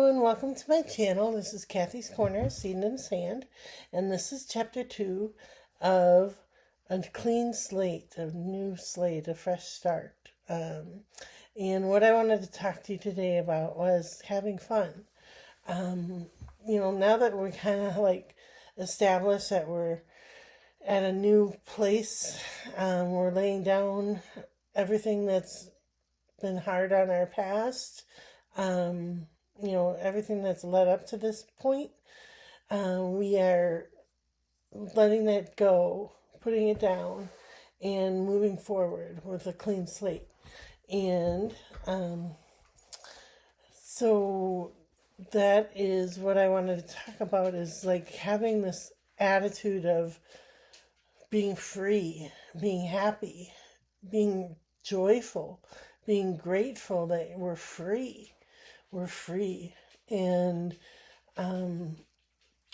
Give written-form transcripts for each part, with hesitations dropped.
and welcome to my channel. This is Kathy's Corner, Seed in the Sand, and this is chapter 2 of A Clean Slate, a new slate, a fresh start. And what I wanted to talk to you today about was having fun. Now that we're kind of like established that we're at a new place, we're laying down everything that's been hard on our past. Everything that's led up to this point, we are letting that go, putting it down, and moving forward with a clean slate. And so that is what I wanted to talk about, is like having this attitude of being free, being happy, being joyful, being grateful that we're free. We're free. And I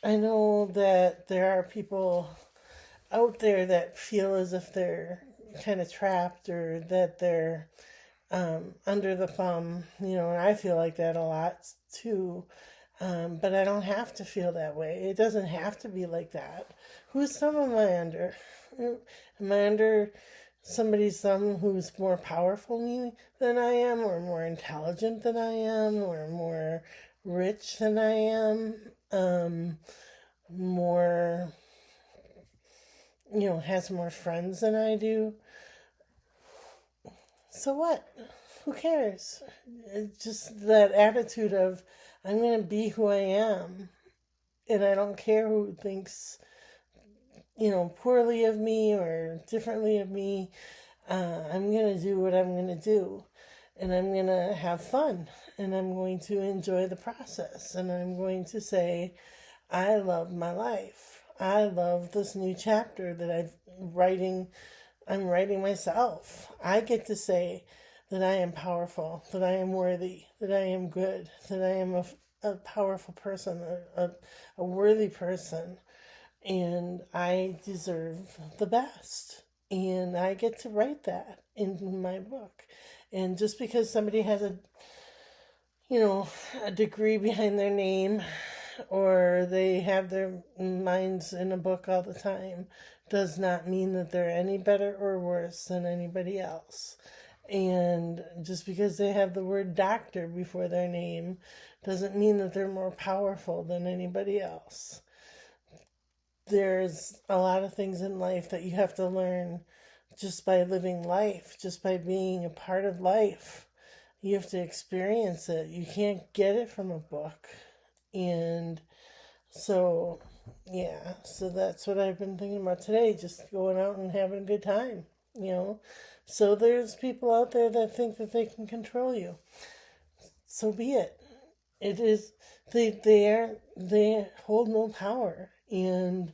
know that there are people out there that feel as if they're kind of trapped, or that they're under the thumb, and I feel like that a lot too. But I don't have to feel that way. It doesn't have to be like that. Whose thumb am I under? Am I under somebody's thumb who's more powerful than I am, or more intelligent than I am, or more rich than I am, more, has more friends than I do? So what? Who cares? It's just that attitude of, I'm going to be who I am, and I don't care who thinks poorly of me or differently of me. I'm going to do what I'm going to do, and I'm going to have fun, and I'm going to enjoy the process, and I'm going to say, I love my life. I love this new chapter that I'm writing myself. I get to say that I am powerful, that I am worthy, that I am good, that I am a powerful person, a worthy person. And I deserve the best. And I get to write that in my book. And just because somebody has a degree behind their name, or they have their minds in a book all the time, does not mean that they're any better or worse than anybody else. And just because they have the word doctor before their name doesn't mean that they're more powerful than anybody else. There's a lot of things in life that you have to learn just by living life, just by being a part of life. You have to experience it. You can't get it from a book. And so that's what I've been thinking about today, just going out and having a good time, So there's people out there that think that they can control you. So be it. It is, they hold no power, and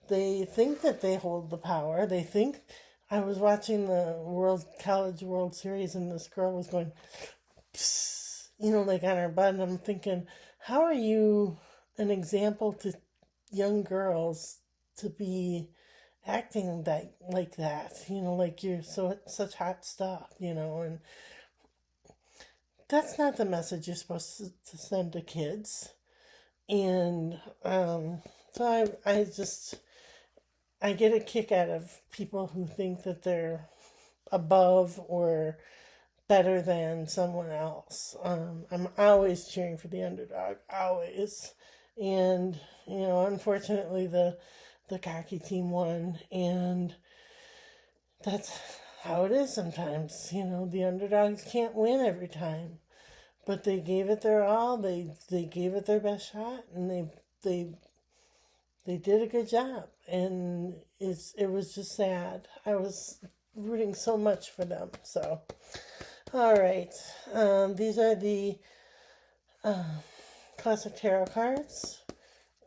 they think that they hold the power. They think, I was watching the College World Series, and this girl was going, psst, like on her butt, and I'm thinking, how are you an example to young girls to be acting like that, like you're such hot stuff, and that's not the message you're supposed to send to kids. And so I get a kick out of people who think that they're above or better than someone else. I'm always cheering for the underdog, always. And, unfortunately the cocky team won, and that's how it is sometimes. The underdogs can't win every time, but they gave it their all. They gave it their best shot, and they did a good job. And it was just sad. I was rooting so much for them. So, all right. These are the classic tarot cards.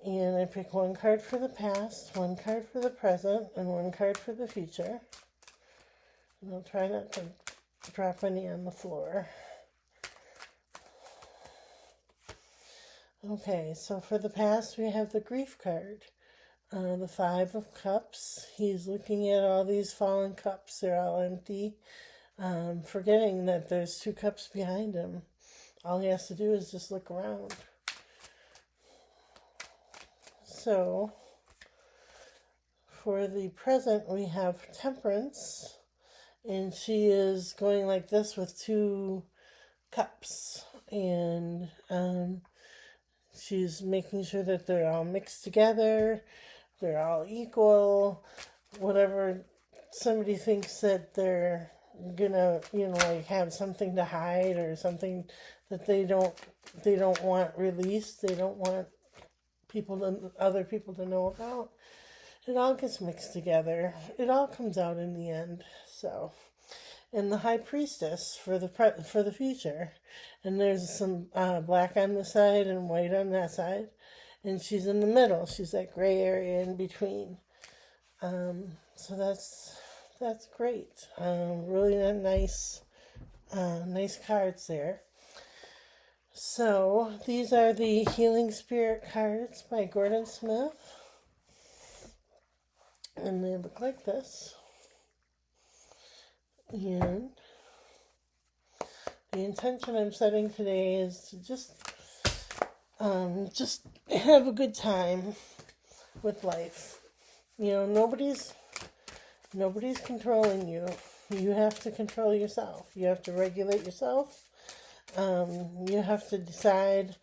And I pick one card for the past, one card for the present, and one card for the future. And I'll try not to drop any on the floor. Okay, so for the past, we have the grief card. The Five of Cups. He's looking at all these fallen cups. They're all empty. Forgetting that there's two cups behind him. All he has to do is just look around. So for the present, we have Temperance, and she is going like this with two cups, and she's making sure that they're all mixed together, they're all equal. Whatever somebody thinks that they're gonna, like have something to hide or something that they don't want released, they don't want other people to know about. It all gets mixed together. It all comes out in the end. So, and the High Priestess for the future, and there's some black on the side and white on that side, and she's in the middle. She's that gray area in between. So that's great. Really nice cards there. So these are the Healing Spirit cards by Gordon Smith, and they look like this. And the intention I'm setting today is to just have a good time with life. Nobody's controlling you. You have to control yourself. You have to regulate yourself. You have to decide,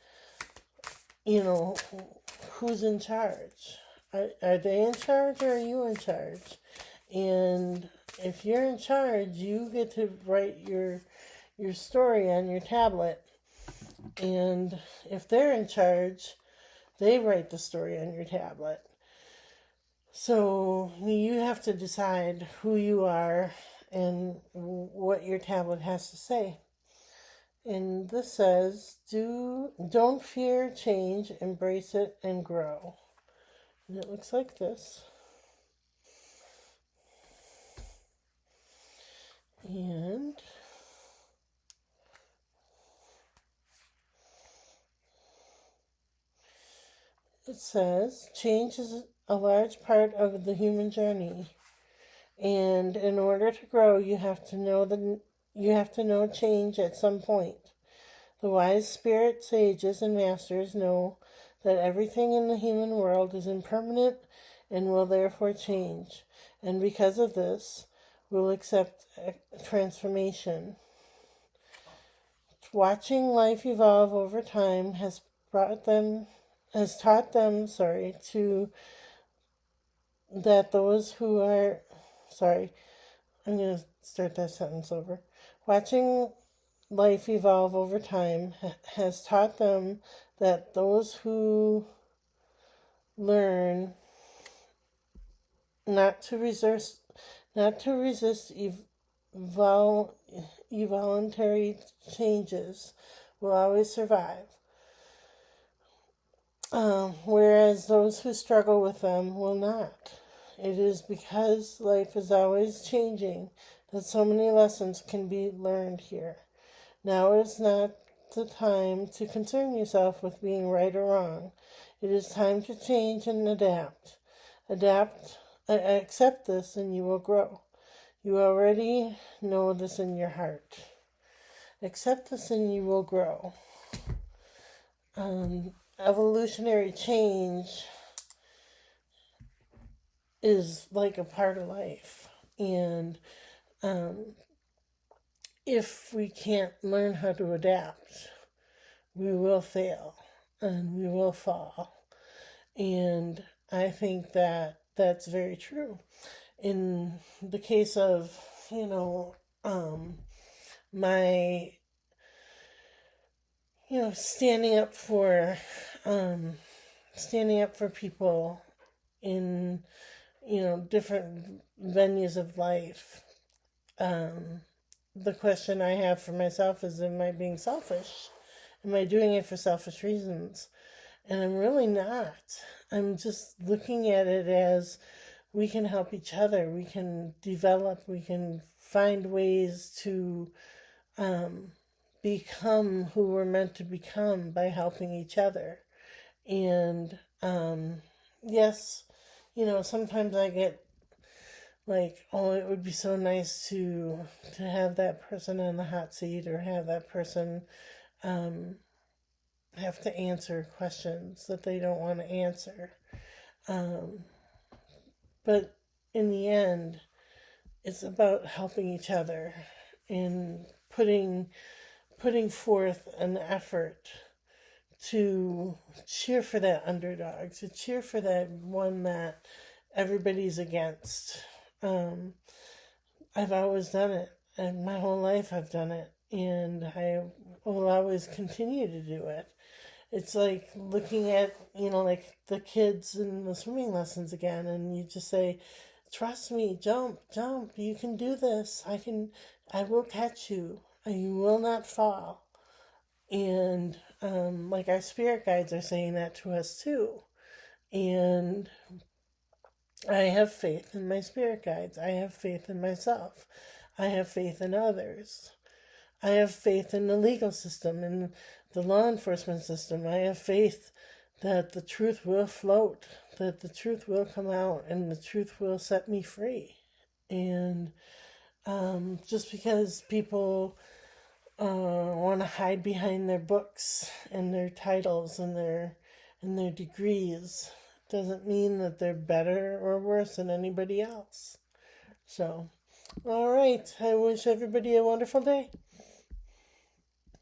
who's in charge. Are they in charge or are you in charge? And if you're in charge, you get to write your story on your tablet. And if they're in charge, they write the story on your tablet. So you have to decide who you are and what your tablet has to say. And this says, don't fear change, embrace it, and grow. And it looks like this. And it says, change is a large part of the human journey. And in order to grow, you have to know change at some point. The wise spirit sages and masters know that everything in the human world is impermanent and will therefore change. And because of this, will accept transformation. Watching life evolve over time has taught them, to that those who are, I'm going to start that sentence over. Watching life evolve over time has taught them that those who learn not to resist involuntary changes will always survive, whereas those who struggle with them will not. It is because life is always changing that so many lessons can be learned here. Now is not the time to concern yourself with being right or wrong. It is time to change and adapt. Accept this and you will grow. You already know this in your heart. Accept this and you will grow. Evolutionary change is like a part of life. And if we can't learn how to adapt, we will fail and we will fall. And I think that that's very true. In the case of, my, standing up for people in, different venues of life. The question I have for myself is, am I being selfish? Am I doing it for selfish reasons? And I'm really not. I'm just looking at it as we can help each other. We can develop. We can find ways to become who we're meant to become by helping each other. And yes, sometimes I get like, oh, it would be so nice to have that person on the hot seat, or have that person have to answer questions that they don't want to answer. Um, but in the end, it's about helping each other and putting forth an effort to cheer for that underdog, to cheer for that one that everybody's against. Um, I've always done it, and my whole life I've done it, and I will always continue to do it. It's like looking at, like the kids in the swimming lessons again, and you just say, trust me, jump, jump, you can do this. I will catch you, and you will not fall. And like our spirit guides are saying that to us too. And I have faith in my spirit guides. I have faith in myself. I have faith in others. I have faith in the legal system and the law enforcement system. I have faith that the truth will float, that the truth will come out, and the truth will set me free. And just because people want to hide behind their books and their titles and their degrees doesn't mean that they're better or worse than anybody else. So, all right. I wish everybody a wonderful day.